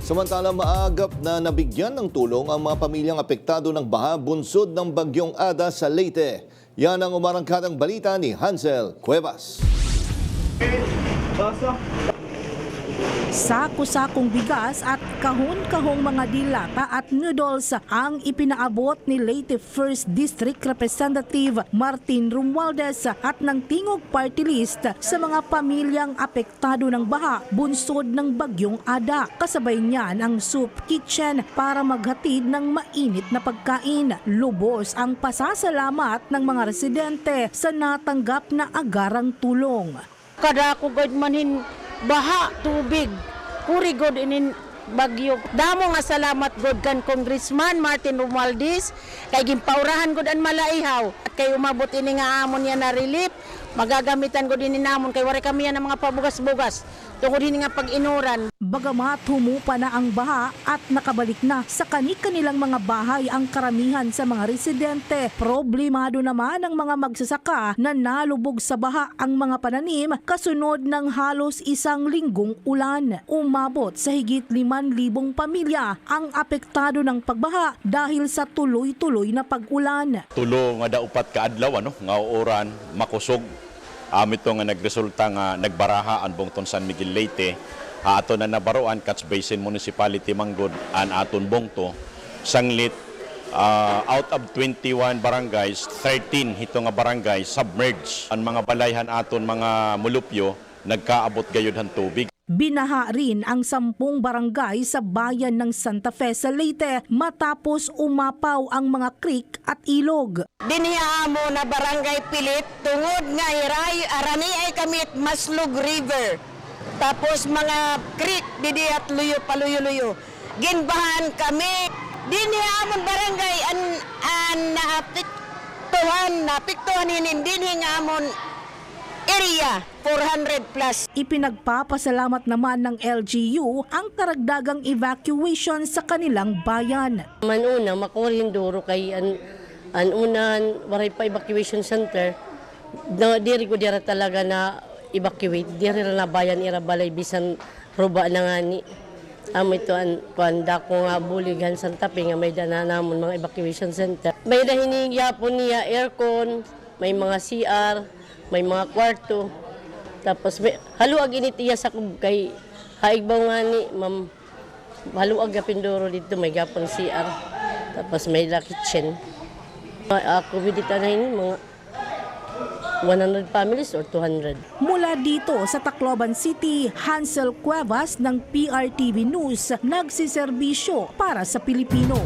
Samantala, maagap na nabigyan ng tulong ang mga pamilyang apektado ng baha bunsod ng bagyong Ada sa Leyte. Yan ang umarangkadang balita ni Hansel Cuevas. Sako-sakong bigas at kahon-kahong mga dilata at noodles ang ipinaabot ni Leyte 1st District Representative Martin Romualdez at ng Tingog Party List sa mga pamilyang apektado ng baha bunsod ng bagyong Ada. Kasabay niyan ang soup kitchen para maghatid ng mainit na pagkain. Lubos ang pasasalamat ng mga residente sa natanggap na agarang tulong. Kada ako gud manhin baha, tubig, kuri god inin bagyo. Damo nga salamat god kan Congressman Martin Romualdez kay gimpaurahan god an malaihaw at kay umabot ini nga amon niya na relief, magagamitan god ini namon kay wari kami ng mga pabugas-bugas tungod ini nga pag-inuran. Bagamat humupa na ang baha at nakabalik na sa kani-kanilang mga bahay ang karamihan sa mga residente, problemado naman ang mga magsasaka na nalubog sa baha ang mga pananim kasunod ng halos isang linggong ulan. Umabot sa higit 5,000 pamilya ang apektado ng pagbaha dahil sa tuloy-tuloy na pag-ulan. Tulo nga daupat ka adlaw nga oran makusog. Ito nga nagresulta nga nagbaraha ang bungton San Miguel Leyte. Ato na nabaroan Catch Basin Municipality Manggod an aton bungto sanglit out of 21 barangays 13 hito nga barangay submerged ang mga balayhan aton mga mulupyo nagkaabot gayud han tubig. Binaha rin ang 10 barangay sa bayan ng Santa Fe sa Leyte matapos umapaw ang mga creek at ilog. Diniya mo na barangay Pilit tungod nga arani ay kamit Maslug River. Tapos mga creek didi at luyo paluyo-luyo. Ginbahan kami. Diniya amon barangay an napiktuhan dinhi nga amon area 400 plus. Ipinagpapasalamat naman ng LGU ang karagdagang evacuation sa kanilang bayan. Manuna makurinduro kay an unan waray pa evacuation center. Diri ko dira talaga na evacuate. Diri na bayan ira balay bisan ruba na nga ni. Ito ang kuanda ko nga buligan Santa Fe nga may dana namon mga evacuation center. May hinihiyapon niya aircon, may mga CR, may mga kwarto. Tapos haluag init iya sa kay haigbaw nga ni ma'am. Haluag gapindoro dito may gapang CR. Tapos may la kitchen. Ako bidita na ini mga 100 families or 200. Mula dito sa Tacloban City, Hansel Cuevas ng PRTV News nagsiserbisyo para sa Pilipino.